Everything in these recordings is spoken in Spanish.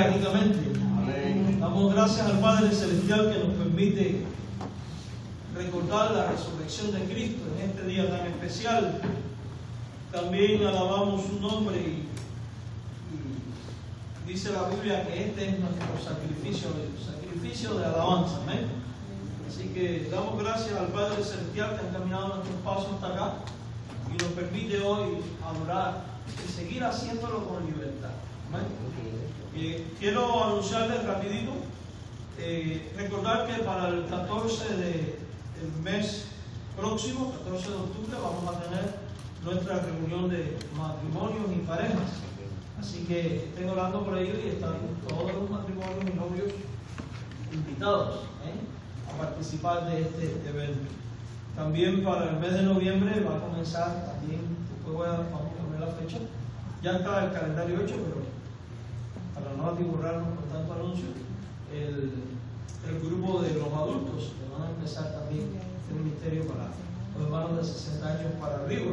bendiga ricamente. Amén. Damos gracias al Padre Celestial que nos permite recordar la resurrección de Cristo en este día tan especial. También alabamos su nombre y dice la Biblia que este es nuestro sacrificio de alabanza. Amén. Así que damos gracias al Padre Celestial que ha encaminado nuestros pasos hasta acá y nos permite hoy adorar y seguir haciéndolo con libertad. Amén. Quiero anunciarles rapidito, recordar que para el 14 del mes próximo, 14 de octubre, vamos a tener nuestra reunión de matrimonios y parejas. Así que estén orando por ello y están todos los matrimonios y novios invitados a participar de este evento. También para el mes de noviembre va a comenzar, también después vamos a poner la fecha, ya está el calendario hecho, pero para no atiborrarnos con tanto anuncio, el grupo de los adultos que van a empezar también este ministerio para los hermanos de 60 años para arriba.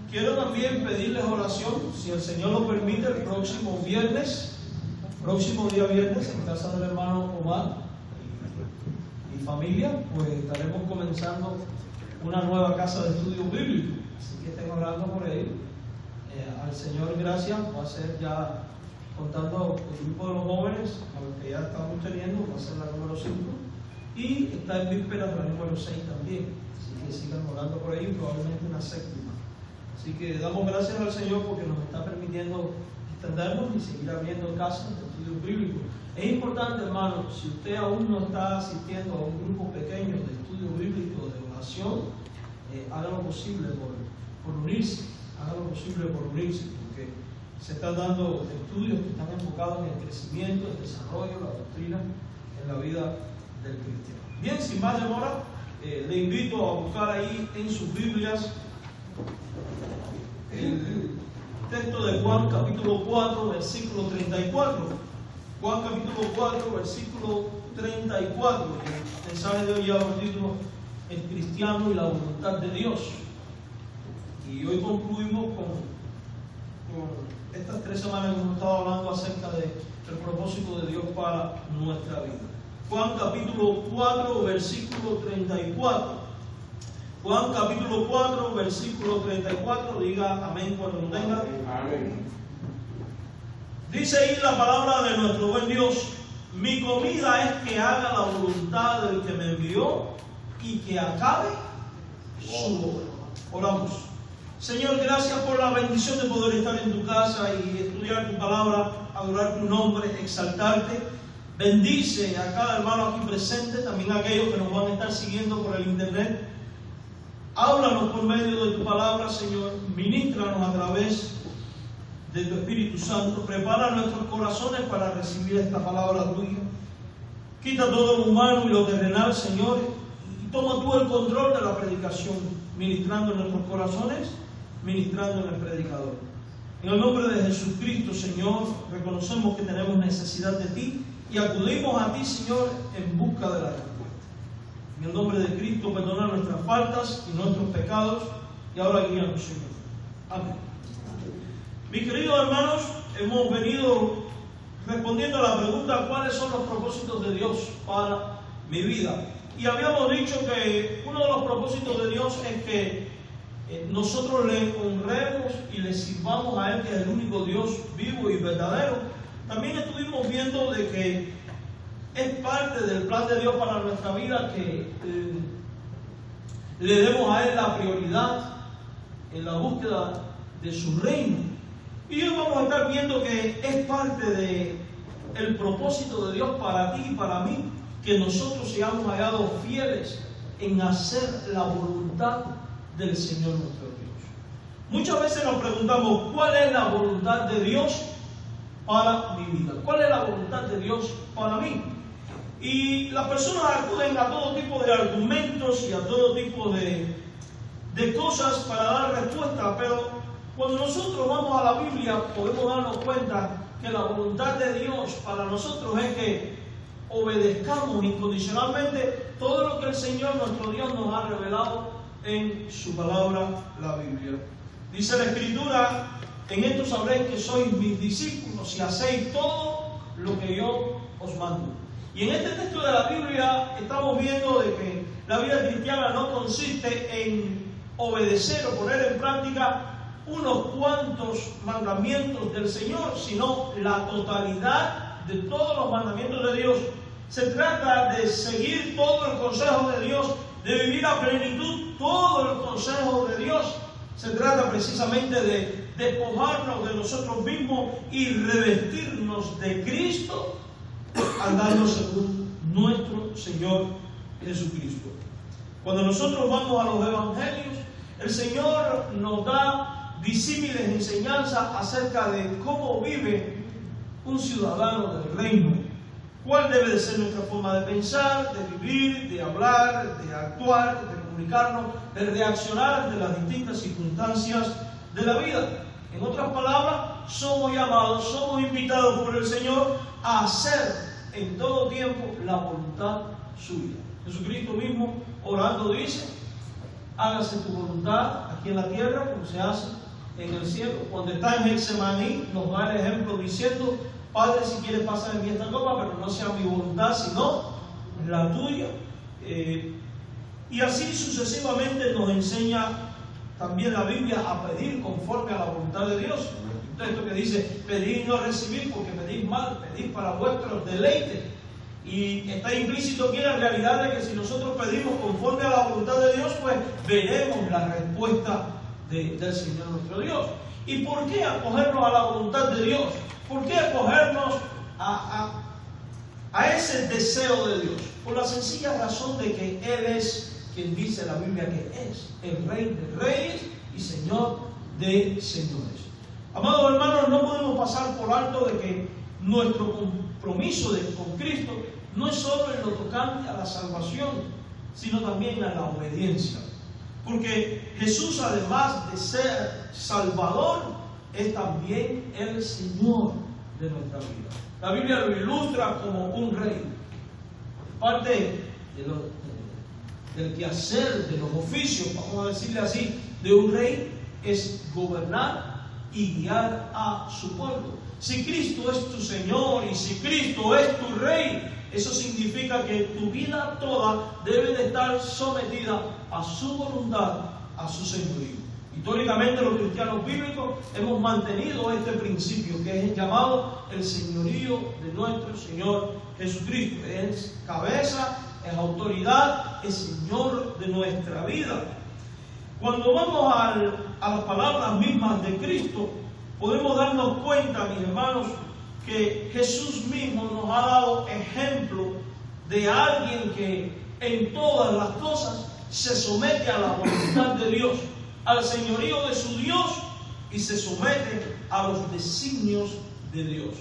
Quiero también pedirles oración, si el Señor lo permite, el próximo día viernes, en casa del hermano Omar y familia, pues estaremos comenzando una nueva casa de estudio bíblico. Así que estén orando por ello. Al Señor gracias, va a ser ya, contando el grupo de los jóvenes, a los que ya estamos teniendo, va a ser la número 5, y está en vísperas de la número 6 también. Así que sigan orando por ello, probablemente una séptima. Así que damos gracias al Señor porque nos está permitiendo extendernos y seguir abriendo casas de estudio bíblico. Es importante, hermano, si usted aún no está asistiendo a un grupo pequeño de estudio bíblico, de oración, haga lo posible por unirse. Haga lo posible por unirse, porque se están dando estudios que están enfocados en el crecimiento, el desarrollo, la doctrina en la vida del cristiano. Bien, sin más demora, le invito a buscar ahí en sus Biblias el texto de Juan capítulo 4, versículo 34. Juan capítulo 4, versículo 34. El mensaje de hoy lleva por título El cristiano y la voluntad de Dios. Y hoy concluimos con estas 3 semanas que hemos estado hablando acerca del propósito de Dios para nuestra vida. Juan capítulo 4, versículo 34. Juan capítulo 4, versículo 34, diga amén cuando lo tenga. Amén. Dice ahí la palabra de nuestro buen Dios: mi comida es que haga la voluntad del que me envió y que acabe su obra. Oramos. Señor, gracias por la bendición de poder estar en tu casa y estudiar tu palabra, adorar tu nombre, exaltarte. Bendice a cada hermano aquí presente, también a aquellos que nos van a estar siguiendo por el internet. Háblanos por medio de tu palabra, Señor. Ministranos a través de tu Espíritu Santo. Prepara nuestros corazones para recibir esta palabra tuya. Quita todo lo humano y lo terrenal, Señor, y toma tú el control de la predicación, ministrando en nuestros corazones, ministrando en el predicador. En el nombre de Jesucristo, Señor, reconocemos que tenemos necesidad de ti y acudimos a ti, Señor, en busca de la respuesta. En el nombre de Cristo, perdona nuestras faltas y nuestros pecados, y ahora guíanos, Señor. Amén. Mis queridos hermanos, hemos venido respondiendo a la pregunta: ¿cuáles son los propósitos de Dios para mi vida? Y habíamos dicho que uno de los propósitos de Dios es que nosotros le honremos y le sirvamos a Él, que es el único Dios vivo y verdadero. También estuvimos viendo de que es parte del plan de Dios para nuestra vida que le demos a Él la prioridad en la búsqueda de su reino. Y hoy vamos a estar viendo que es parte del propósito de Dios para ti y para mí, que nosotros seamos hallados fieles en hacer la voluntad del Señor nuestro Dios. Muchas veces nos preguntamos: ¿cuál es la voluntad de Dios para mi vida? ¿Cuál es la voluntad de Dios para mí? Y las personas acuden a todo tipo de argumentos y a todo tipo de cosas para dar respuesta, pero cuando nosotros vamos a la Biblia podemos darnos cuenta que la voluntad de Dios para nosotros es que obedezcamos incondicionalmente todo lo que el Señor nuestro Dios nos ha revelado en su palabra, la Biblia. Dice la Escritura: en esto sabréis que sois mis discípulos, si hacéis todo lo que yo os mando. Y en este texto de la Biblia estamos viendo de que la vida cristiana no consiste en obedecer o poner en práctica unos cuantos mandamientos del Señor, sino la totalidad de todos los mandamientos de Dios. Se trata de seguir todo el consejo de Dios, de vivir a plenitud todo el consejo de Dios. Se trata precisamente de despojarnos de nosotros mismos y revestirnos de Cristo, andando según nuestro Señor Jesucristo. Cuando nosotros vamos a los evangelios, el Señor nos da disímiles enseñanzas acerca de cómo vive un ciudadano del reino, cuál debe de ser nuestra forma de pensar, de vivir, de hablar, de actuar, de comunicarnos, de reaccionar ante las distintas circunstancias de la vida. En otras palabras, somos llamados, somos invitados por el Señor a hacer en todo tiempo la voluntad suya. Jesucristo mismo, orando, dice: hágase tu voluntad aquí en la tierra como se hace en el cielo. Cuando está en Getsemaní, nos da el ejemplo diciendo: Padre, si quieres pasar en mí esta copa, pero no sea mi voluntad, sino la tuya. Y así sucesivamente nos enseña también la Biblia a pedir conforme a la voluntad de Dios. Un texto que dice: pedid y no recibid, porque pedid mal, pedid para vuestros deleites. Y está implícito aquí la realidad de que si nosotros pedimos conforme a la voluntad de Dios, pues veremos la respuesta del Señor nuestro Dios. ¿Y por qué acogernos a la voluntad de Dios? ¿Por qué acogernos a ese deseo de Dios? Por la sencilla razón de que Él es quien dice la Biblia que es el Rey de Reyes y Señor de Señores. Amados hermanos, no podemos pasar por alto de que nuestro compromiso con Cristo no es solo en lo tocante a la salvación, sino también a la obediencia. Porque Jesús, además de ser Salvador, es también el Señor de nuestra vida. La Biblia lo ilustra como un rey. Parte del quehacer, de los oficios, vamos a decirle así, de un rey es gobernar y guiar a su pueblo. Si Cristo es tu Señor y si Cristo es tu Rey, eso significa que tu vida toda debe de estar sometida a su voluntad, a su señorío. Históricamente los cristianos bíblicos hemos mantenido este principio que es llamado el señorío de nuestro Señor Jesucristo. Es cabeza, es autoridad, es Señor de nuestra vida. Cuando vamos a las palabras mismas de Cristo, podemos darnos cuenta, mis hermanos, que Jesús mismo nos ha dado ejemplo de alguien que en todas las cosas se somete a la voluntad de Dios, al señorío de su Dios, y se somete a los designios de Dios.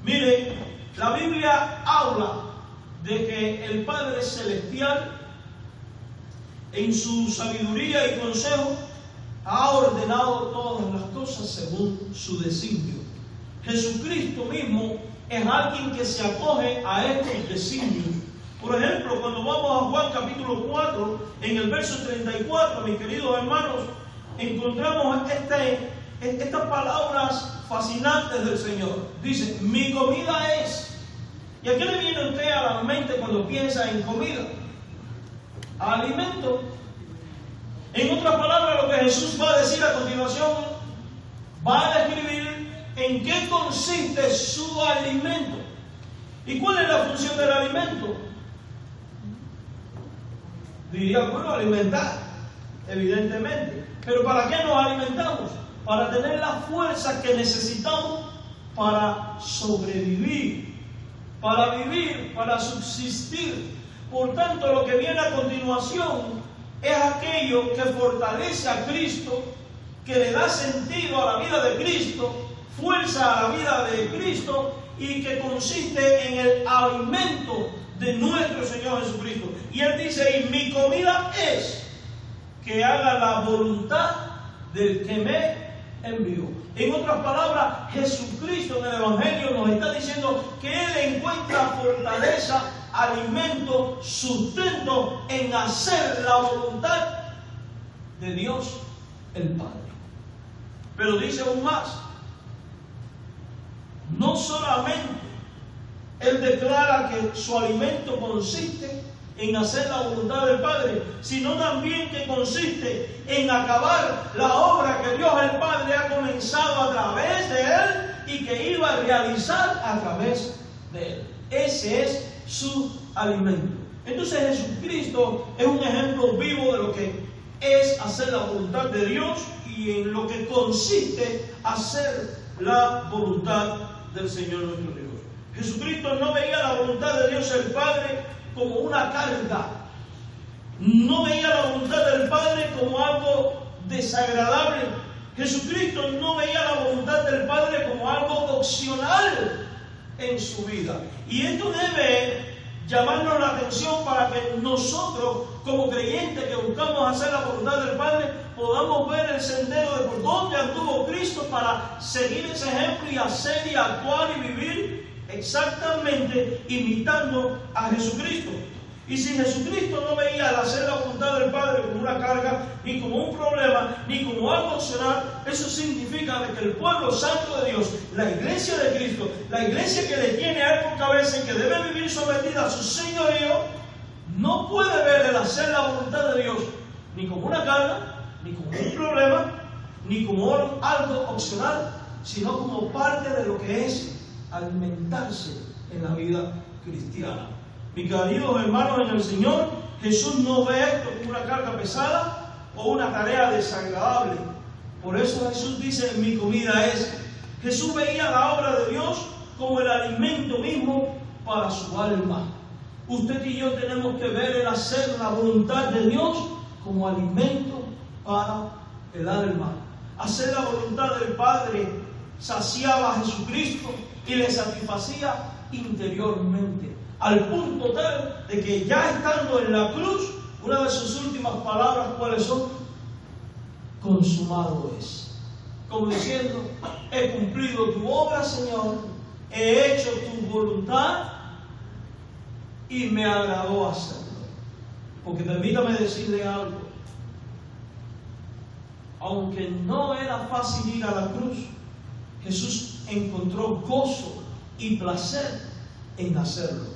Mire, la Biblia habla de que el Padre Celestial, en su sabiduría y consejo, ha ordenado todas las cosas según su designio. Jesucristo mismo es alguien que se acoge a estos designios. Por ejemplo, cuando vamos a Juan capítulo 4, en el verso 34, mis queridos hermanos, encontramos estas palabras fascinantes del Señor. Dice: mi comida es. ¿Y a qué le viene a usted a la mente cuando piensa en comida? A alimento. En otras palabras, lo que Jesús va a decir a continuación, va a describir en qué consiste su alimento. ¿Y cuál es la función del alimento? Diría, bueno, alimentar, evidentemente. Pero ¿para qué nos alimentamos? Para tener la fuerza que necesitamos para sobrevivir, para vivir, para subsistir. Por tanto, lo que viene a continuación es aquello que fortalece a Cristo, que le da sentido a la vida de Cristo, fuerza a la vida de Cristo, y que consiste en el alimento de nuestro Señor Jesucristo. Y Él dice: y mi comida es que haga la voluntad del que me envió. En otras palabras, Jesucristo en el Evangelio nos está diciendo que Él encuentra fortaleza, alimento, sustento en hacer la voluntad de Dios el Padre. Pero dice aún más: no solamente Él declara que su alimento consiste en hacer la voluntad del Padre, sino también que consiste en acabar la obra que Dios el Padre ha comenzado a través de Él y que iba a realizar a través de Él. Ese es su alimento. Entonces Jesucristo es un ejemplo vivo de lo que es hacer la voluntad de Dios y en lo que consiste hacer la voluntad del Señor nuestro Dios. Jesucristo no veía la voluntad de Dios el Padre como una carga. No veía la voluntad del Padre como algo desagradable. Jesucristo no veía la voluntad del Padre como algo opcional en su vida. Y esto debe llamarnos la atención para que nosotros, como creyentes que buscamos hacer la voluntad del Padre, podamos ver el sendero de por donde anduvo Cristo para seguir ese ejemplo y hacer y actuar y vivir exactamente imitando a Jesucristo. Y si Jesucristo no veía el hacer la voluntad del Padre como una carga, ni como un problema, ni como algo opcional, eso significa que el pueblo santo de Dios, la iglesia de Cristo, la iglesia que le tiene a Él por cabeza y que debe vivir sometida a su señorío, no puede ver el hacer la voluntad de Dios ni como una carga, ni como un problema, ni como algo opcional, sino como parte de lo que es alimentarse en la vida cristiana. Mis queridos hermanos en el Señor, Jesús no ve esto como una carga pesada o una tarea desagradable. Por eso Jesús dice: mi comida es. Jesús veía la obra de Dios como el alimento mismo para su alma. Usted y yo tenemos que ver el hacer la voluntad de Dios como alimento para el alma. Hacer la voluntad del Padre saciaba a Jesucristo y le satisfacía interiormente, al punto tal de que ya estando en la cruz, una de sus últimas palabras, ¿cuáles son? Consumado es. Como diciendo: he cumplido tu obra, Señor, he hecho tu voluntad y me agradó hacerlo. Porque permítame decirle algo: aunque no era fácil ir a la cruz, Jesús encontró gozo y placer en hacerlo.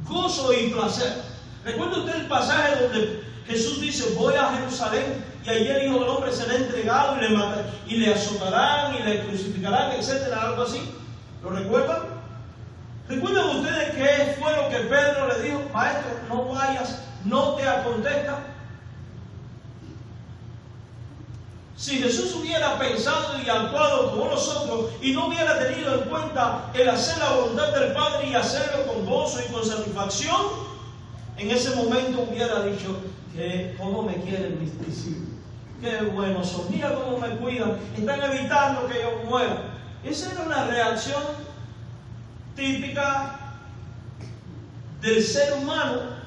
Gozo y placer. ¿Recuerda usted el pasaje donde Jesús dice: voy a Jerusalén y allí el Hijo del Hombre será entregado y le azotarán y le crucificarán, etcétera, algo así? ¿Lo recuerdan? ¿Recuerdan ustedes qué fue lo que Pedro le dijo? Maestro, no vayas, no te acontezca. Si Jesús hubiera pensado y actuado como nosotros y no hubiera tenido en cuenta el hacer la voluntad del Padre y hacerlo con gozo y con satisfacción, en ese momento hubiera dicho: que cómo me quieren mis discípulos, qué buenos son, mira cómo me cuidan, están evitando que yo muera. Esa era una reacción típica del ser humano.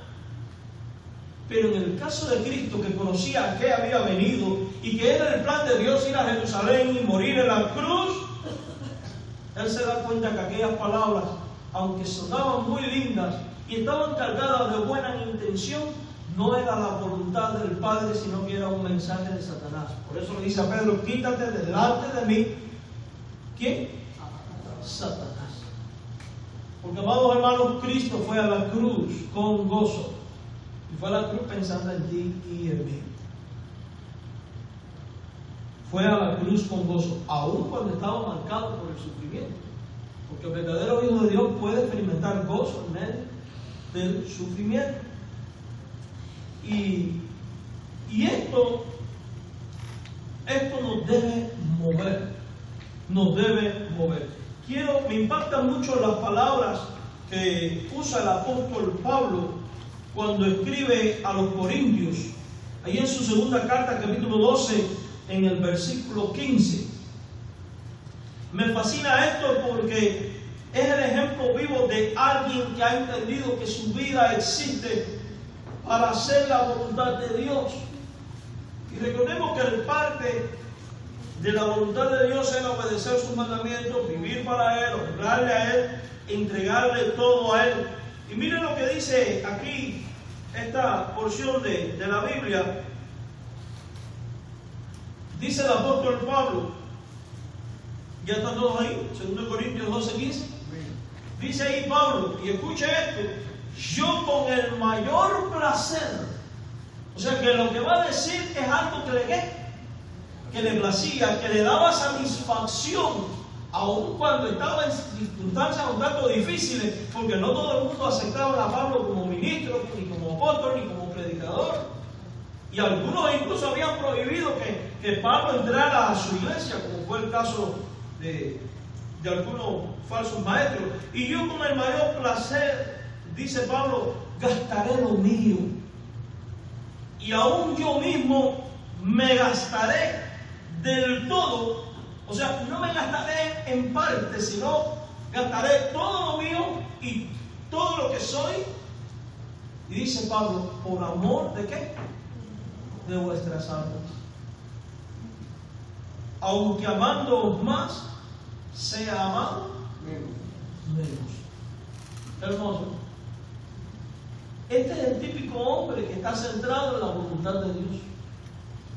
Pero en el caso de Cristo, que conocía a qué había venido y que era el plan de Dios ir a Jerusalén y morir en la cruz, Él se da cuenta que aquellas palabras, aunque sonaban muy lindas y estaban cargadas de buena intención, no era la voluntad del Padre, sino que era un mensaje de Satanás. Por eso le dice a Pedro: quítate delante de mí. ¿Quién? Satanás. Porque, amados hermanos, Cristo fue a la cruz con gozo. Y fue a la cruz pensando en ti y en mí. Fue a la cruz con gozo, aun cuando estaba marcado por el sufrimiento. Porque el verdadero Hijo de Dios puede experimentar gozo en medio del sufrimiento. Y esto nos debe mover. Nos debe mover. Me impactan mucho las palabras que usa el apóstol Pablo cuando escribe a los Corintios, ahí en su segunda carta, capítulo 12, en el versículo 15. Me fascina esto porque es el ejemplo vivo de alguien que ha entendido que su vida existe para hacer la voluntad de Dios. Y recordemos que parte de la voluntad de Dios es obedecer sus mandamientos, vivir para Él, honrarle a Él, entregarle todo a Él. Y miren lo que dice aquí esta porción de la Biblia. Dice el apóstol Pablo, ya están todos ahí, 2 Corintios 12:15. Dice ahí Pablo, y escuche esto, yo con el mayor placer. O sea que lo que va a decir es algo que le placía, que le daba satisfacción, aun cuando estaba en circunstancias un tanto difíciles, porque no todo el mundo aceptaba a Pablo como ministro, ni como apóstol, ni como predicador. Y algunos incluso habían prohibido que Pablo entrara a su iglesia, como fue el caso de algunos falsos maestros. Y yo con el mayor placer, dice Pablo, gastaré lo mío. Y aún yo mismo me gastaré del todo. O sea, no me gastaré en parte, sino gastaré todo lo mío y todo lo que soy. Y dice Pablo, ¿por amor de qué? De vuestras almas. Aunque amándoos más, sea amado menos. Hermoso. Este es el típico hombre que está centrado en la voluntad de Dios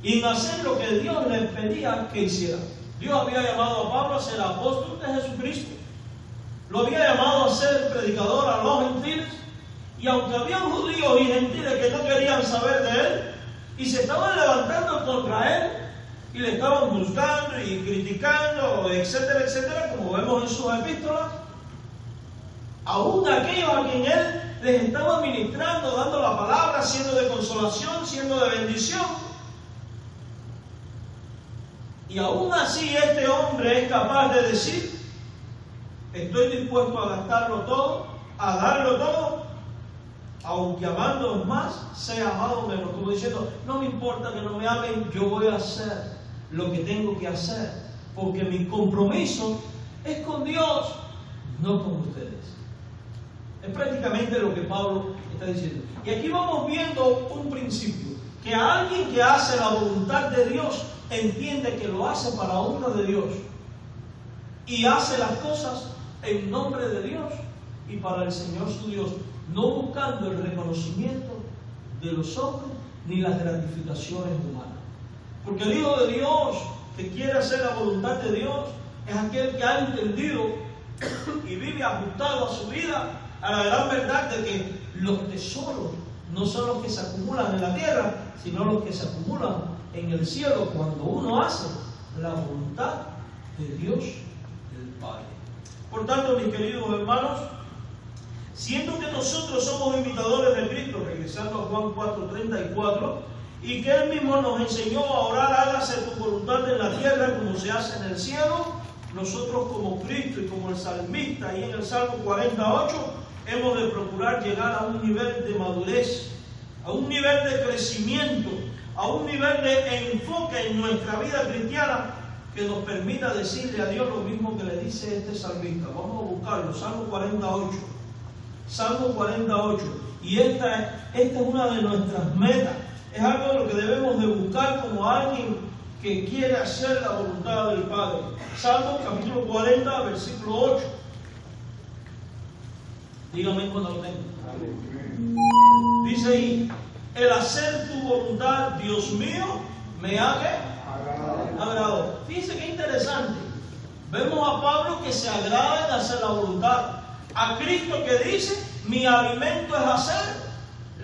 y en hacer lo que Dios le pedía que hiciera. Dios había llamado a Pablo a ser apóstol de Jesucristo, lo había llamado a ser predicador a los gentiles, y aunque había judíos y gentiles que no querían saber de él y se estaban levantando contra él y le estaban buscando y criticando, etcétera, etcétera, como vemos en sus epístolas, aún aquellos a quien él les estaba ministrando, dando la palabra, siendo de consolación, siendo de bendición. Y aún así este hombre es capaz de decir, estoy dispuesto a gastarlo todo, a darlo todo, aunque amándoos más, sea amado menos. Como diciendo, no me importa que no me amen, yo voy a hacer lo que tengo que hacer, porque mi compromiso es con Dios, no con ustedes. Es prácticamente lo que Pablo está diciendo. Y aquí vamos viendo un principio, que alguien que hace la voluntad de Dios entiende que lo hace para honra de Dios y hace las cosas en nombre de Dios y para el Señor su Dios, no buscando el reconocimiento de los hombres ni las gratificaciones humanas. Porque el Hijo de Dios que quiere hacer la voluntad de Dios es aquel que ha entendido y vive ajustado a su vida a la gran verdad de que los tesoros no son los que se acumulan en la tierra, sino los que se acumulan en el cielo cuando uno hace la voluntad de Dios el Padre. Por tanto, mis queridos hermanos, siendo que nosotros somos imitadores de Cristo, regresando a Juan 4:34, y que Él mismo nos enseñó a orar, hágase tu voluntad en la tierra como se hace en el cielo, nosotros como Cristo y como el salmista, ahí en el Salmo 48, hemos de procurar llegar a un nivel de madurez, a un nivel de crecimiento, a un nivel de enfoque en nuestra vida cristiana que nos permita decirle a Dios lo mismo que le dice este salmista. Vamos a buscarlo, Salmo 48. Salmo 48. Y esta es una de nuestras metas. Es algo de lo que debemos de buscar como alguien que quiere hacer la voluntad del Padre. Salmo capítulo 40, versículo 8. Dígame cuando lo tenga. Dice ahí, el hacer tu voluntad, Dios mío, me ha agradado. Fíjense qué interesante. Vemos a Pablo que se agrada en hacer la voluntad. A Cristo que dice, mi alimento es hacer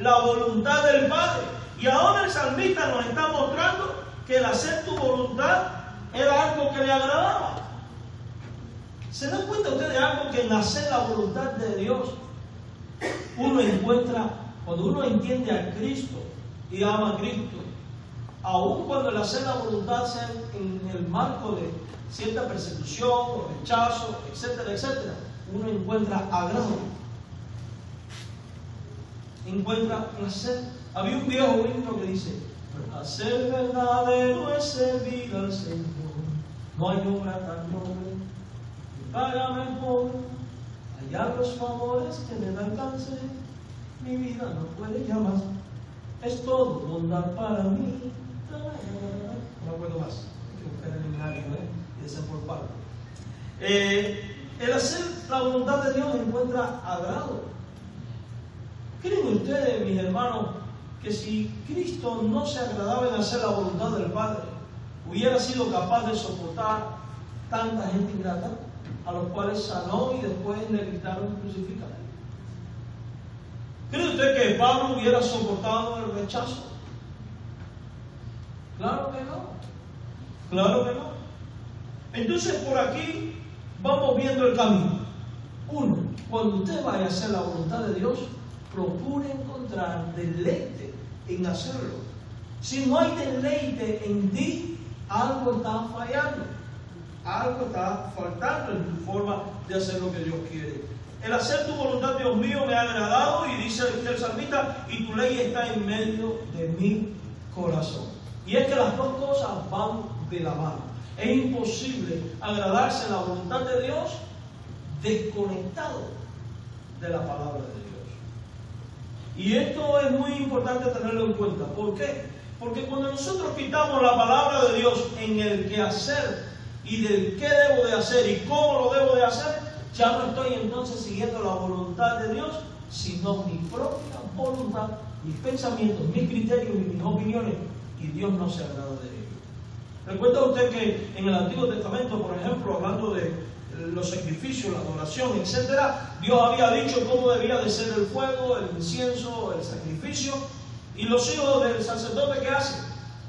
la voluntad del Padre. Y ahora el salmista nos está mostrando que el hacer tu voluntad era algo que le agradaba. ¿Se dan cuenta ustedes de algo? Que en hacer la voluntad de Dios uno encuentra, cuando uno entiende a Cristo y ama a Cristo, aun cuando el hacer la voluntad sea en el marco de cierta persecución o rechazo, etcétera, etcétera, uno encuentra agrado, encuentra placer. Había un viejo himno que dice, hacer verdadero es servir al Señor, no hay obra tan noble que paga mejor, hallar los favores que me alcance, mi vida no puede llamar, es todo bondad para mí. No puedo más, hay que buscar el himnario y desenvolverlo. El hacer la voluntad de Dios encuentra agrado. ¿Creen ustedes, mis hermanos, que si Cristo no se agradaba en hacer la voluntad del Padre, hubiera sido capaz de soportar tanta gente ingrata? a los cuales sanó y después le gritaron crucifícale. ¿Cree usted que Pablo hubiera soportado el rechazo? Claro que no. Claro que no. Entonces por aquí vamos viendo el camino. Uno, cuando usted vaya a hacer la voluntad de Dios, procure encontrar deleite en hacerlo. Si no hay deleite en ti, algo está fallando. Algo está faltando en tu forma de hacer lo que Dios quiere. El hacer tu voluntad, Dios mío, me ha agradado, y dice el salmista, y tu ley está en medio de mi corazón. Y es que las dos cosas van de la mano. Es imposible agradarse en la voluntad de Dios desconectado de la palabra de Dios. Y esto es muy importante tenerlo en cuenta. ¿Por qué? Porque cuando nosotros quitamos la palabra de Dios en el qué hacer y del qué debo de hacer y cómo lo debo de hacer, ya no estoy entonces siguiendo la voluntad de Dios, sino mi propia voluntad, mis pensamientos, mis criterios y mis opiniones, y Dios no se agrada de ello. ¿Recuerda usted que en el Antiguo Testamento, por ejemplo, hablando de los sacrificios, la adoración, etcétera, Dios había dicho cómo debía de ser el fuego, el incienso, el sacrificio, y los hijos del sacerdote, ¿qué hacen?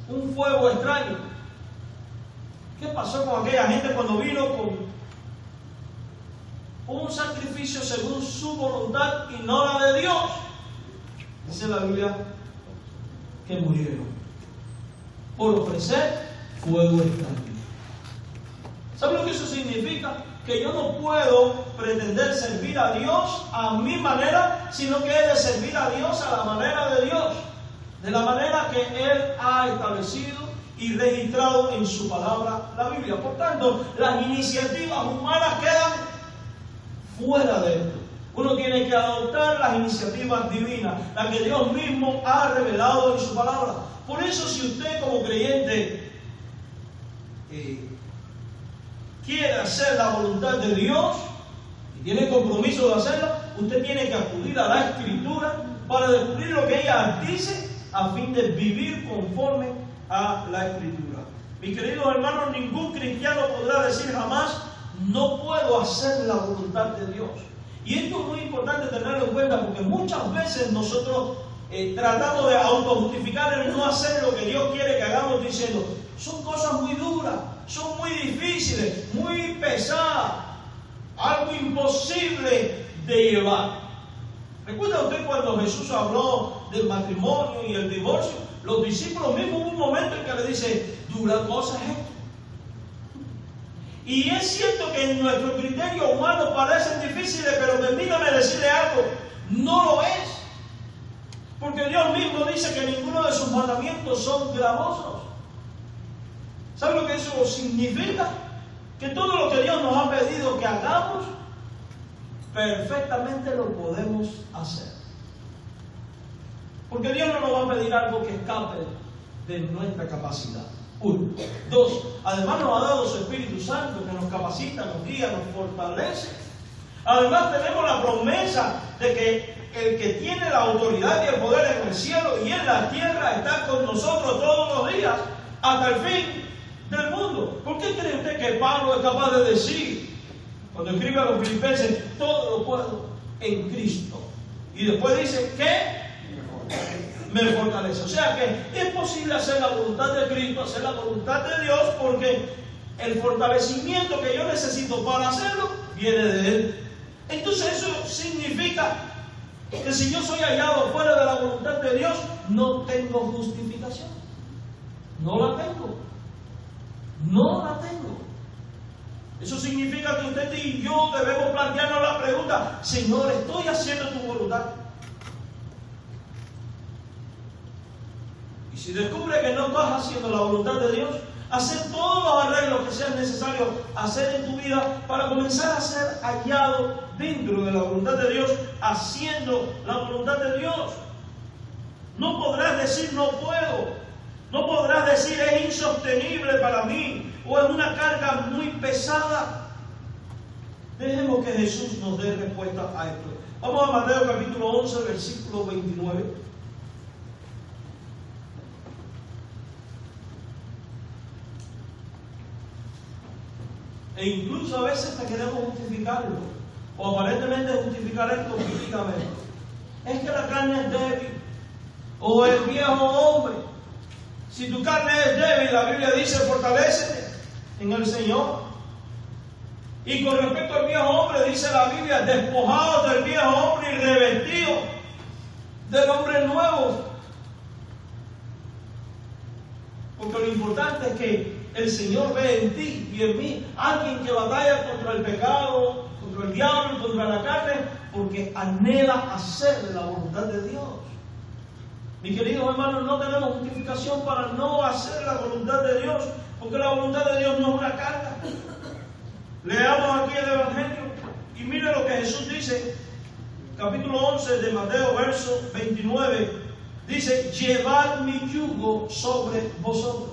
Un fuego extraño. ¿Qué pasó con aquella gente cuando vino con un sacrificio según su voluntad y no la de Dios? Dice la Biblia que murieron por ofrecer fuego extraño. ¿Sabe lo que eso significa? Que yo no puedo pretender servir a Dios a mi manera, sino que he de servir a Dios a la manera de Dios, de la manera que Él ha establecido y registrado en su palabra, la Biblia. Por tanto, las iniciativas humanas quedan fuera de esto. Uno tiene que adoptar las iniciativas divinas, las que Dios mismo ha revelado en su palabra. Por eso, si usted como creyente quiere hacer la voluntad de Dios y tiene compromiso de hacerlo, usted tiene que acudir a la Escritura para descubrir lo que ella dice a fin de vivir conforme a la Escritura. Mis queridos hermanos, ningún cristiano podrá decir jamás: no puedo hacer la voluntad de Dios. Y esto es muy importante tenerlo en cuenta, porque muchas veces nosotros tratamos de autojustificar el no hacer lo que Dios quiere que hagamos, diciendo: son cosas muy duras, son muy difíciles, muy pesadas, algo imposible de llevar. ¿Recuerda usted cuando Jesús habló del matrimonio y el divorcio? Los discípulos mismos, hubo un momento en que le dice: dura cosa es esto. Y es cierto que en nuestro criterio humano parecen difíciles, pero permítame decirle algo: no lo es. Porque Dios mismo dice que ninguno de sus mandamientos son gravosos. ¿Sabe lo que eso significa? Que todo lo que Dios nos ha pedido que hagamos, perfectamente lo podemos hacer. Porque Dios no nos va a pedir algo que escape de nuestra capacidad. 1. 2. Además nos ha dado su Espíritu Santo, que nos capacita, nos guía, nos fortalece. Además tenemos la promesa de que el que tiene la autoridad y el poder en el cielo y en la tierra está con nosotros todos los días hasta el fin del mundo. ¿Por qué cree usted que Pablo es capaz de decir, cuando escribe a los filipenses, todo lo puedo en Cristo? Y después dice que me fortalece. O sea que es posible hacer la voluntad de Cristo, hacer la voluntad de Dios, porque el fortalecimiento que yo necesito para hacerlo viene de Él. Entonces eso significa que si yo soy hallado fuera de la voluntad de Dios, no tengo justificación. No la tengo. No la tengo. Eso significa que usted y yo debemos plantearnos la pregunta: Señor, ¿estoy haciendo tu voluntad? Y si descubre que no estás haciendo la voluntad de Dios, hacer todos los arreglos que sean necesarios hacer en tu vida para comenzar a ser hallado dentro de la voluntad de Dios, haciendo la voluntad de Dios. No podrás decir no puedo. No podrás decir es insostenible para mí o es una carga muy pesada. Dejemos que Jesús nos dé respuesta a esto. Vamos a Mateo capítulo 11, versículo 29. E incluso a veces te queremos justificarlo, o aparentemente justificar esto bíblicamente. Es que la carne es débil, o el viejo hombre. Si tu carne es débil, la Biblia dice, fortalécete en el Señor. Y con respecto al viejo hombre, dice la Biblia, despojados del viejo hombre y revestidos del hombre nuevo. Porque lo importante es que el Señor ve en ti y en mí alguien que batalla contra el pecado, contra el diablo y contra la carne, porque anhela hacer la voluntad de Dios. Mis queridos hermanos, no tenemos justificación para no hacer la voluntad de Dios, porque la voluntad de Dios no es una carga. Leamos aquí el Evangelio y mire lo que Jesús dice, capítulo 11 de Mateo, verso 29. Dice, llevad mi yugo sobre vosotros.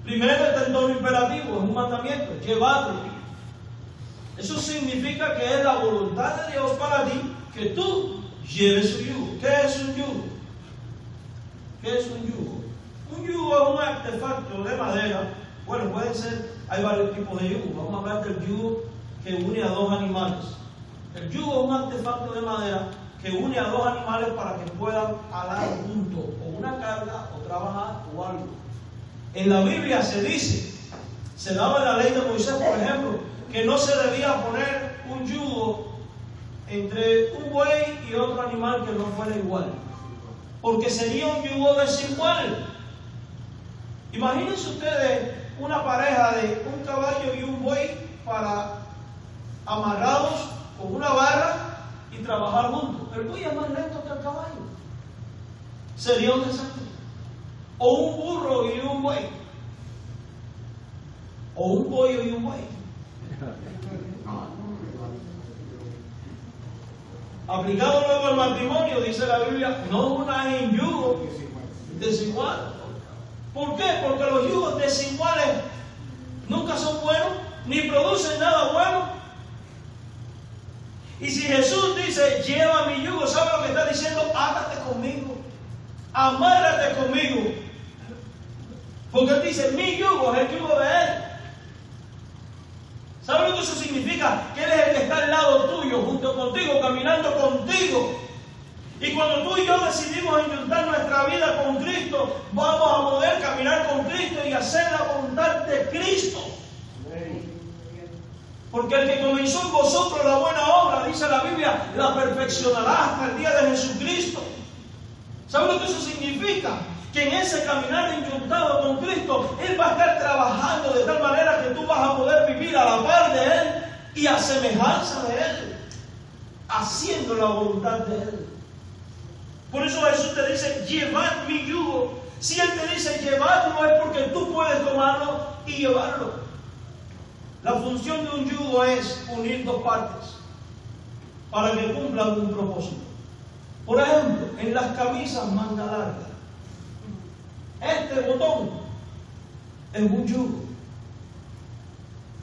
Primero está en tono imperativo, es un mandamiento, llevadlo. Eso significa que es la voluntad de Dios para ti que tú lleves su yugo. ¿Qué es un yugo? ¿Qué es un yugo? Un yugo es un artefacto de madera. Bueno, puede ser, hay varios tipos de yugo. Vamos a hablar del yugo que une a dos animales. El yugo es un artefacto de madera que une a dos animales para que puedan alar juntos, o una carga, o trabajar, o algo. En la Biblia se dice, se daba en la ley de Moisés, por ejemplo, que no se debía poner un yugo entre un buey y otro animal que no fuera igual, porque sería un yugo desigual. Imagínense ustedes una pareja de un caballo y un buey amarrados con una barra y trabajar juntos. El buey es más lento que el caballo. Sería un desastre. O un burro y un buey. O un pollo y un buey. Aplicado luego al matrimonio, dice la Biblia, no una en yugo desigual. ¿Por qué? Porque los yugos desiguales nunca son buenos, ni producen nada bueno. Y si Jesús dice, lleva mi yugo, ¿sabe lo que está diciendo? Átate conmigo, amárrate conmigo. Porque él dice, mi yugo es el yugo de él. ¿Sabe lo que eso significa? Que él es el que está al lado tuyo, junto contigo, caminando contigo. Y cuando tú y yo decidimos enjuntar nuestra vida con Cristo, vamos a poder caminar con Cristo y hacer la voluntad de Cristo. Porque el que comenzó en vosotros la buena obra, dice la Biblia, la perfeccionará hasta el día de Jesucristo. ¿Sabe lo que eso significa? Que en ese caminar enjuntado con Cristo, Él va a estar trabajando de tal manera que tú vas a poder vivir a la par de Él y a semejanza de Él, haciendo la voluntad de Él. Por eso Jesús te dice, llevad mi yugo. Si Él te dice llevadlo, es porque tú puedes tomarlo y llevarlo. La función de un yugo es unir dos partes para que cumplan un propósito. Por ejemplo, en las camisas manga larga, este botón es un yugo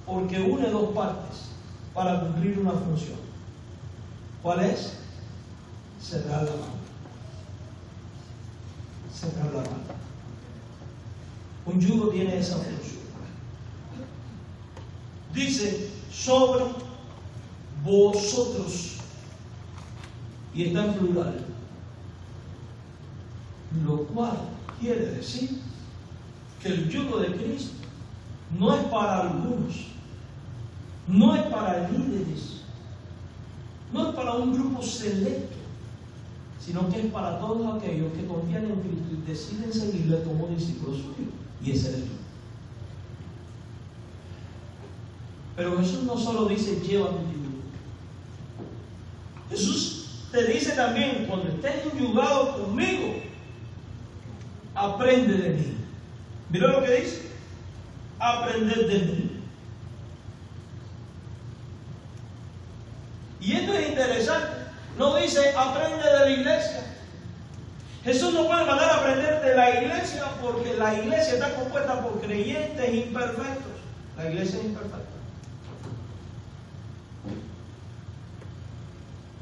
porque une dos partes para cumplir una función. ¿Cuál es? Cerrar la mano. Cerrar la mano. Un yugo tiene esa función. Dice, sobre vosotros. Y está en plural. Lo cual quiere decir que el yugo de Cristo no es para algunos, no es para líderes, no es para un grupo selecto, sino que es para todos aquellos que confían en Cristo y deciden seguirle como discípulos suyos. Y ese eres tú. Pero Jesús no solo dice, lleva tu yugo. Jesús te dice también, cuando estés enyugado conmigo, aprende de mí. ¿Mira lo que dice? Aprended de mí. Y esto es interesante. No dice, aprende de la iglesia. Jesús no puede mandar a aprender de la iglesia porque la iglesia está compuesta por creyentes imperfectos. La iglesia es imperfecta.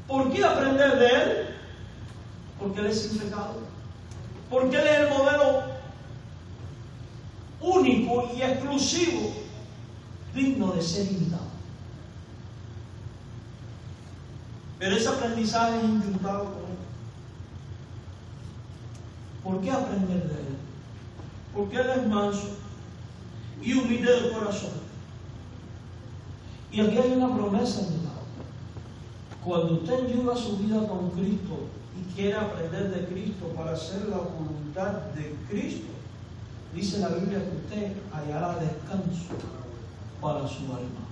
¿Por qué aprender de Él? Porque Él es sin pecado. Porque Él es el modelo único y exclusivo digno de ser imitado. Pero ese aprendizaje es injuntado con Él. ¿Por qué aprender de Él? Porque Él es manso y humilde de corazón. Y aquí hay una promesa, mi hermano. Cuando usted enjuga su vida con Cristo y quiere aprender de Cristo para hacer la voluntad de Cristo, dice la Biblia que usted hallará descanso para su alma.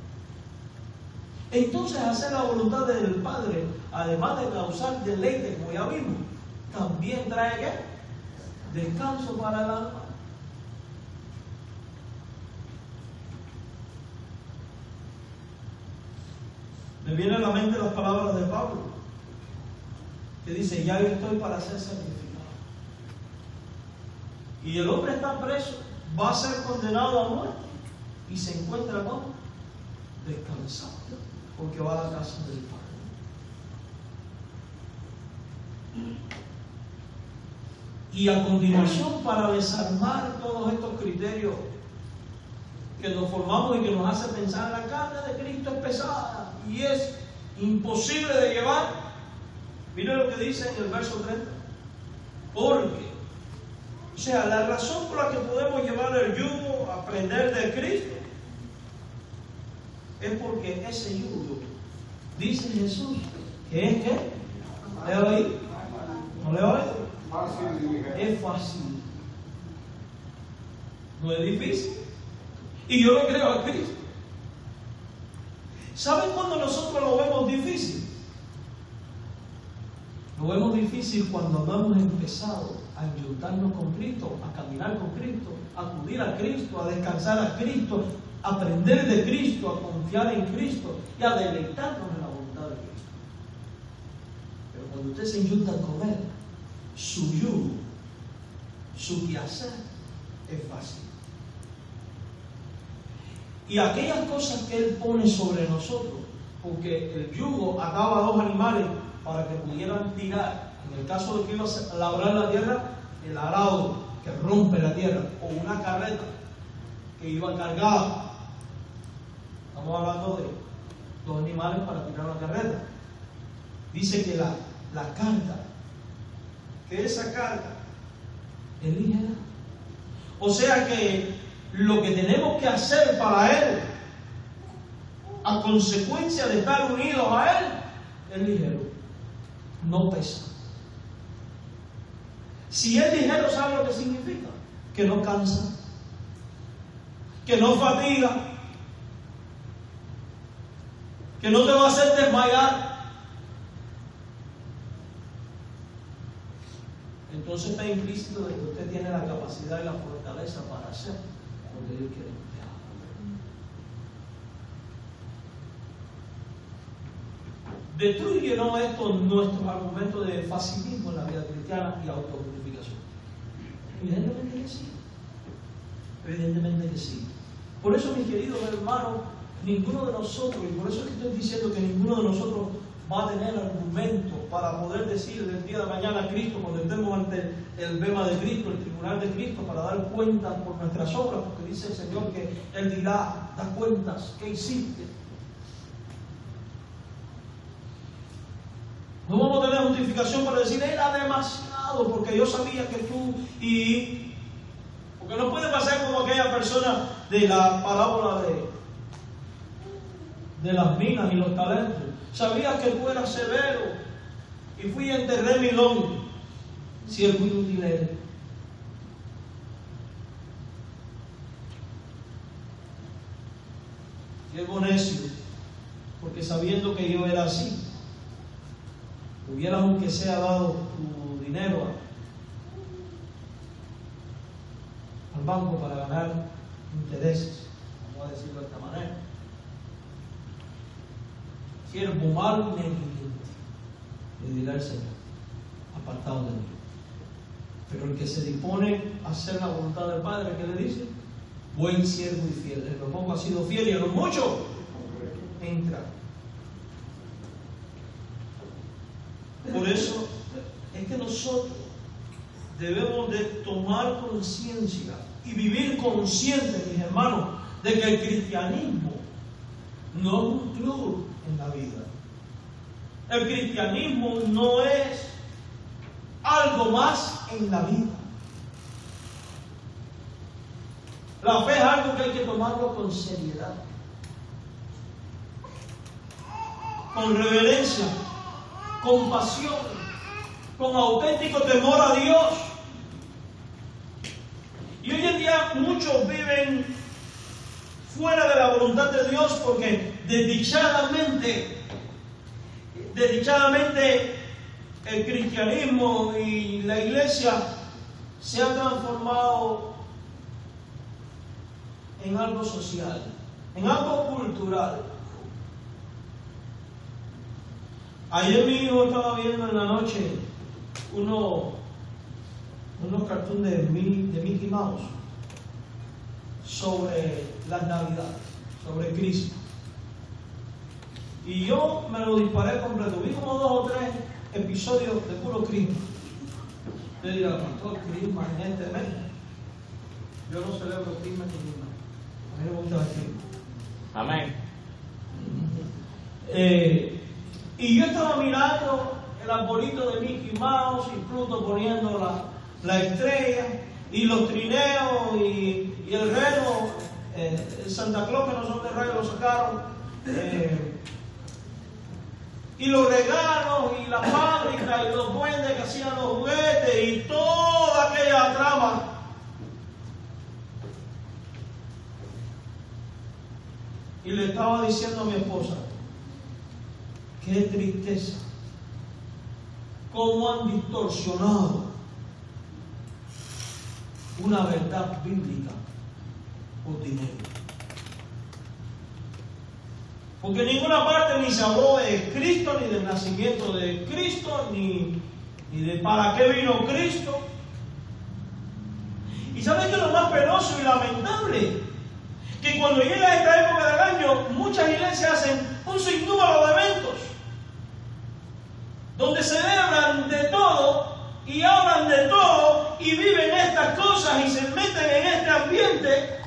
Entonces, hacer la voluntad del Padre, además de causar deleite, como ya vimos, también trae ¿qué? Descanso para el alma. Me vienen a la mente las palabras de Pablo, que dice: ya yo estoy para ser sacrificado. Y el hombre está preso, va a ser condenado a muerte, y se encuentra ¿cómo? Descansado, porque va a la casa del Padre. Y a continuación, para desarmar todos estos criterios que nos formamos y que nos hace pensar, la carne de Cristo es pesada y es imposible de llevar. Mire lo que dice en el verso 30. Porque, o sea, la razón por la que podemos llevar el yugo, aprender de Cristo, es porque ese yugo, dice Jesús, que es ¿qué? ¿Leo ahí? ¿No leo ahí? Es fácil. No es difícil. Y yo le creo a Cristo. ¿Saben cuándo nosotros lo vemos difícil? Lo vemos difícil cuando no hemos empezado a enyuntarnos con Cristo, a caminar con Cristo, a acudir a Cristo, a descansar a Cristo, a aprender de Cristo, a confiar en Cristo y a deleitarnos en la voluntad de Cristo. Pero cuando usted se enyunta con Él, su yugo, su quehacer es fácil. Y aquellas cosas que Él pone sobre nosotros, porque el yugo ataba a dos animales para que pudieran tirar, en el caso de que iba a labrar la tierra, el arado que rompe la tierra, o una carreta que iba cargada. Estamos hablando de dos animales para tirar la carreta. Dice que la carga, que esa carga es ligera. O sea que lo que tenemos que hacer para Él, a consecuencia de estar unidos a Él, es ligero, no pesa. Si es ligero, ¿sabe lo que significa? Que no cansa, que no fatiga, que no te va a hacer desmayar. Entonces está implícito de que usted tiene la capacidad y la fortaleza para hacer lo que Dios quiere que haga. ¿Destruye no esto nuestros argumentos de facilismo en la vida cristiana y autojustificación? Evidentemente que sí. Evidentemente que sí. Por eso, mis queridos hermanos, ninguno de nosotros, y por eso es que estoy diciendo que ninguno de nosotros va a tener argumentos para poder decir del día de mañana a Cristo, cuando estemos ante el bema de Cristo, el tribunal de Cristo, para dar cuentas por nuestras obras, porque dice el Señor que Él dirá: da cuentas, ¿qué hiciste? No vamos a tener justificación para decir: era demasiado, porque yo sabía que tú y... Porque no puede pasar como aquella persona de la parábola de las minas y los talentos. Sabía que tú eras severo y fui y enterré mi don. Siervo inútil eres. Siervo necio, porque sabiendo que yo era así, hubieras aunque sea dado tu dinero al banco para ganar intereses, vamos a decirlo de esta manera. Siervo malo y negligente, le dirá el Señor: apartado de mí. Pero el que se dispone a hacer la voluntad del Padre, ¿qué le dice? Buen siervo y fiel. En lo poco ha sido fiel y en lo mucho entra. Por eso es que nosotros debemos de tomar conciencia y vivir conscientes, mis hermanos, de que el cristianismo no es un club en la vida. El cristianismo no es algo más en la vida. La fe es algo que hay que tomarlo con seriedad, con reverencia, con pasión, con auténtico temor a Dios. Y hoy en día muchos viven fuera de la voluntad de Dios porque desdichadamente el cristianismo y la iglesia se ha transformado en algo social, en algo cultural. Ayer mi hijo estaba viendo en la noche unos cartoons de Mickey Mouse sobre las Navidades, sobre Cristo. Y yo me lo disparé completo. Vi como 2 o 3 episodios de puro Christmas. Yo diría, pastor, Christmas, gente de México. Yo no celebro Christmas ni nada. A mí me gusta el Christmas. Amén. Y yo estaba mirando el arbolito de Mickey Mouse y Pluto poniendo la estrella y los trineos y el reno, el Santa Claus, que no son de rey, lo sacaron, y los regalos y la fábrica y los duendes que hacían los juguetes y toda aquella trama. Y le estaba diciendo a mi esposa, qué tristeza, cómo han distorsionado una verdad bíblica por dinero. Porque en ninguna parte ni se habló de Cristo, ni del nacimiento de Cristo, ni de para qué vino Cristo. ¿Y saben qué es lo más penoso y lamentable? Que cuando llega esta época del año, muchas iglesias hacen un sinnúmero de eventos donde celebran de todo y hablan de todo y viven estas cosas y se meten en este ambiente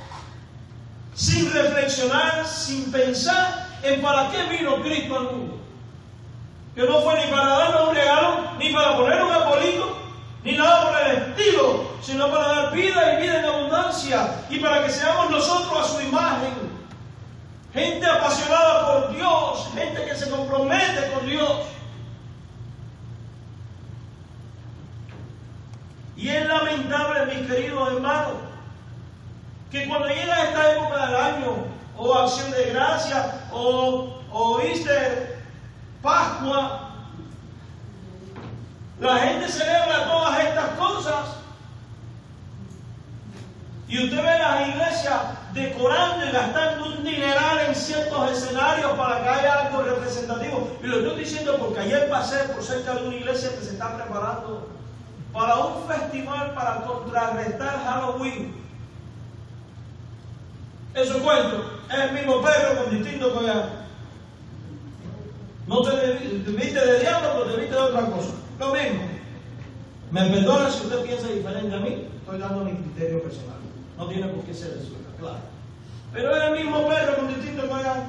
sin reflexionar, sin pensar en para qué vino Cristo al mundo. Que no fue ni para darnos un regalo, ni para poner un arbolito, ni nada por el estilo, sino para dar vida y vida en abundancia y para que seamos nosotros a su imagen. Gente apasionada por Dios, gente que se compromete con Dios. Y es lamentable, mis queridos hermanos, que cuando llega esta época del año, o Acción de Gracia, o Easter, Pascua, la gente celebra todas estas cosas y usted ve las iglesias decorando y gastando un dineral en ciertos escenarios para que haya algo representativo. Y lo estoy diciendo porque ayer pasé por cerca de una iglesia que se está preparando para un festival para contrarrestar Halloween. Eso cuento, es el mismo perro con distinto collar. No te viste de diablo, pero te viste de otra cosa. Lo mismo. Me perdona si usted piensa diferente a mí, estoy dando mi criterio personal. No tiene por qué ser eso, claro. Pero es el mismo perro con distinto collar.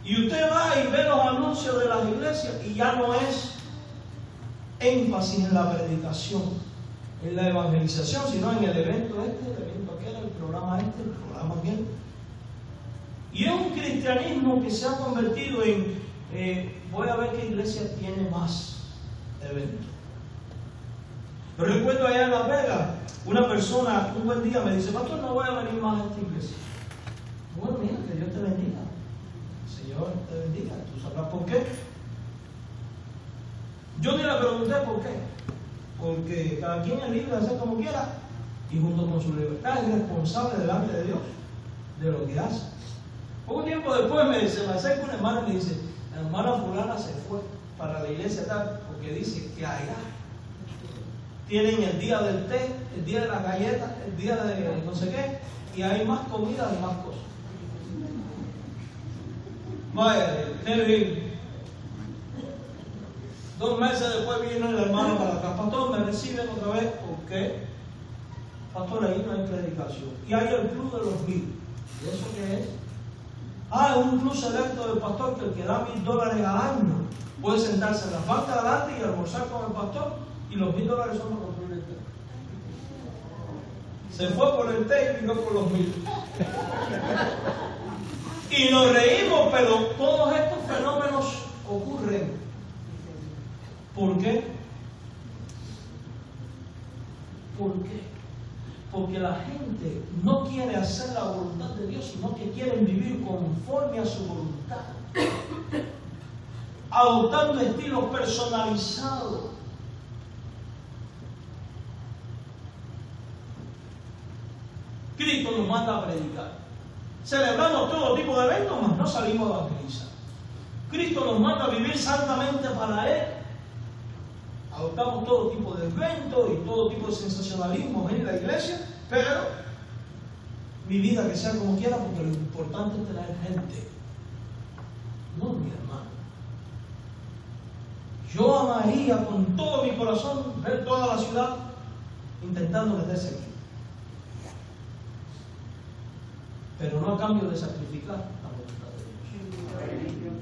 Y usted va y ve los anuncios de las iglesias y ya no es énfasis en la predicación, en la evangelización, sino en el evento este, el evento aquel, el programa este, el programa aquel. Y es un cristianismo que se ha convertido en voy a ver qué iglesia tiene más eventos. Pero recuerdo allá en Las Vegas, una persona un buen día me dice, pastor, no voy a venir más a esta iglesia. Bueno, mira, que Dios te bendiga. Señor te bendiga, tú sabrás por qué. Yo ni le pregunté por qué. Porque cada quien es libre de hacer como quiera y junto con su libertad es responsable delante de Dios de lo que hace. Poco tiempo después me acerca una hermana y me dice, la hermana fulana se fue para la iglesia tal porque dice que allá tienen el día del té, el día de la galleta, el día de no sé qué, y hay más comida y más cosas. Vaya, qué bien. 2 meses después viene el hermano para acá. Pastor, me reciben otra vez. ¿Por qué? Pastor, ahí no hay predicación. Y hay el club de los 1000. ¿Y eso qué es? Es un club selecto del pastor que el que da $1000 al año puede sentarse en la banca de adelante y almorzar con el pastor, y los $1000 son para construir el té. Se fue por el té y vino por los 1000. Y nos reímos, pero todos estos fenómenos ocurren. ¿Por qué? ¿Por qué? Porque la gente no quiere hacer la voluntad de Dios, sino que quieren vivir conforme a su voluntad, adoptando estilos personalizados. Cristo nos manda a predicar. Celebramos todo tipo de eventos, mas no salimos a evangelizar. Cristo nos manda a vivir santamente para Él. Adoptamos todo tipo de eventos y todo tipo de sensacionalismo en la iglesia, pero mi vida que sea como quiera, porque lo importante es tener gente. No, mi hermano. Yo amaría con todo mi corazón ver toda la ciudad intentando meterse aquí, pero no a cambio de sacrificar la voluntad de Dios.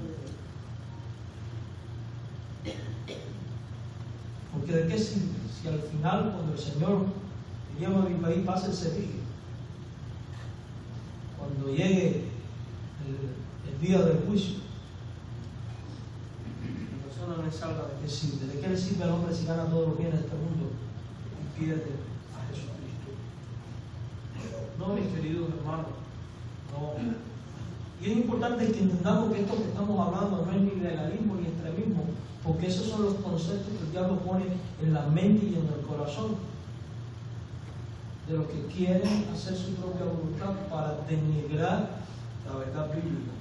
Porque ¿de qué sirve si al final, cuando el Señor me llama a mi país, pasa el cepillo? Cuando llegue el día del juicio, la persona no salga, ¿de qué sirve? ¿De qué le sirve al hombre si gana todos los bienes de este mundo y pierde a Jesucristo? No, mis queridos hermanos, no. Y es importante que entendamos que esto que estamos hablando no es ni legalismo ni extremismo, porque esos son los conceptos que el diablo pone en la mente y en el corazón de los que quieren hacer su propia voluntad para denigrar la verdad bíblica.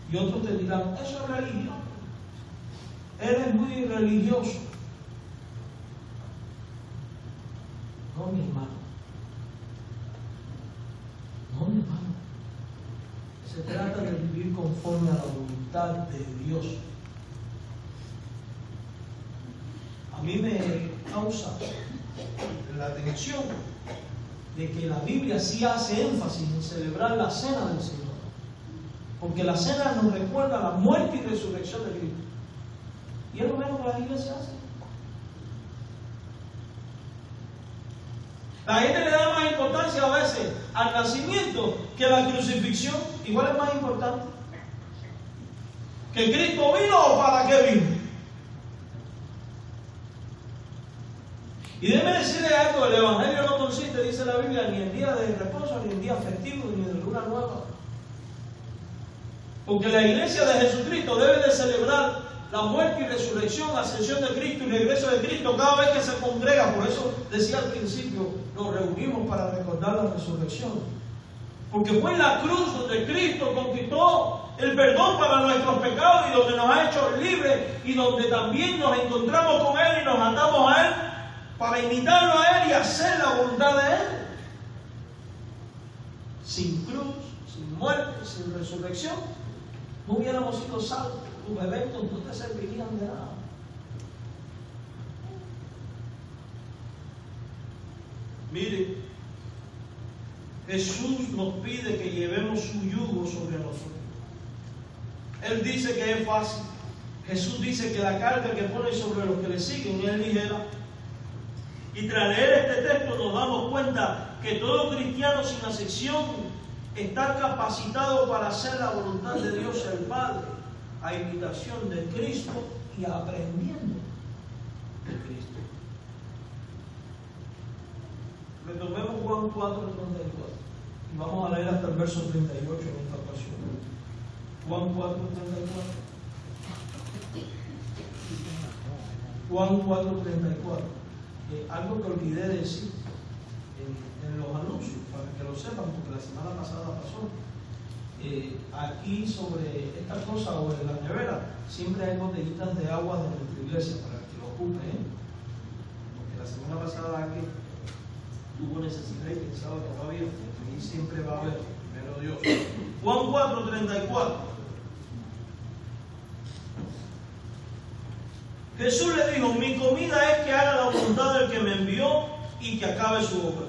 Y otros te dirán, eso es religión, eres muy religioso. No, mi hermano. No, mi hermano. Se trata de vivir conforme a la voluntad de Dios. A mí me causa la atención de que la Biblia sí hace énfasis en celebrar la cena del Señor, porque la cena nos recuerda la muerte y resurrección de Cristo, y es lo menos que la iglesia hace. La gente le da más importancia a veces al nacimiento que a la crucifixión. Igual es más importante. ¿Que Cristo vino o para qué vino? Y déjeme decirle algo, el Evangelio no consiste, dice la Biblia, ni en día de reposo, ni en día festivo, ni de luna nueva. Porque la iglesia de Jesucristo debe de celebrar la muerte y resurrección, la ascensión de Cristo y regreso de Cristo cada vez que se congrega. Por eso decía al principio, nos reunimos para recordar la resurrección. Porque fue en la cruz donde Cristo conquistó el perdón para nuestros pecados y donde nos ha hecho libres y donde también nos encontramos con Él y nos atamos a Él para imitarlo a Él y hacer la voluntad de Él. Sin cruz, sin muerte, sin resurrección, no hubiéramos sido salvos. Tus eventos no te servirían de nada. Mire, Jesús nos pide que llevemos su yugo sobre nosotros. Él dice que es fácil. Jesús dice que la carga que pone sobre los que le siguen es ligera. Y tras leer este texto nos damos cuenta que todo cristiano sin acepción está capacitado para hacer la voluntad de Dios el Padre, a imitación de Cristo y aprendiendo de Cristo. Retomemos Juan 4:34 y vamos a leer hasta el verso 38 en esta ocasión. Juan 4:34. Juan 4:34. Algo que olvidé decir en los anuncios, para que lo sepan, porque la semana pasada pasó. Aquí sobre esta cosa o en la nevera siempre hay botellitas de agua de nuestra iglesia para que lo ocupen, porque la semana pasada aquí tuvo necesidad y pensaba que no había, y siempre va a haber, primero Dios. Juan 4:34. Jesús le dijo, mi comida es que haga la voluntad del que me envió y que acabe su obra.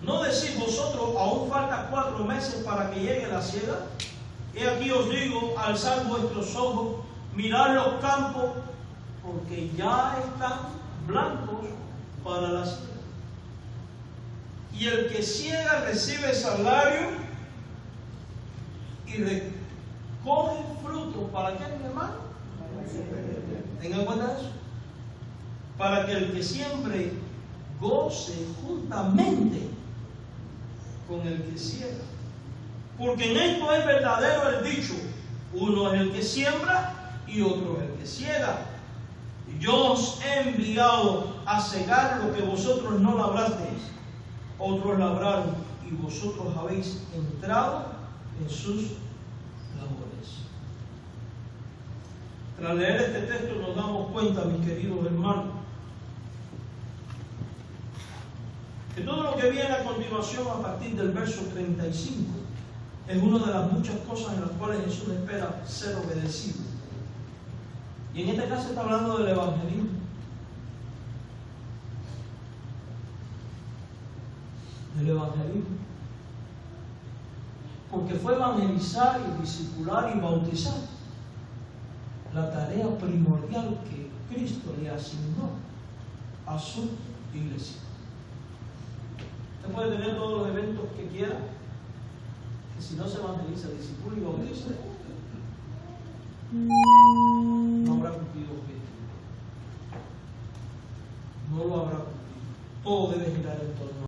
¿No decís vosotros, aún falta 4 meses para que llegue la siega? He aquí os digo, alzad vuestros ojos, mirad los campos, porque ya están blancos para la siega. Y el que siega recibe salario y recoge fruto. ¿Para qué, mi hermano? Tengan en cuenta eso. Para que el que siembre goce juntamente con el que siega. Porque en esto es verdadero el dicho: uno es el que siembra y otro es el que siega. Yo os he enviado a segar lo que vosotros no labrasteis. Otros labraron y vosotros habéis entrado en sus labores. Tras leer este texto nos damos cuenta, mis queridos hermanos, que todo lo que viene a continuación a partir del verso 35 es una de las muchas cosas en las cuales Jesús espera ser obedecido. Y en este caso está hablando del evangelismo. Del evangelismo. Porque fue evangelizar y discipular y bautizar la tarea primordial que Cristo le asignó a su iglesia. Usted puede tener todos los eventos que quiera, que si no se evangeliza, discipula y bautiza,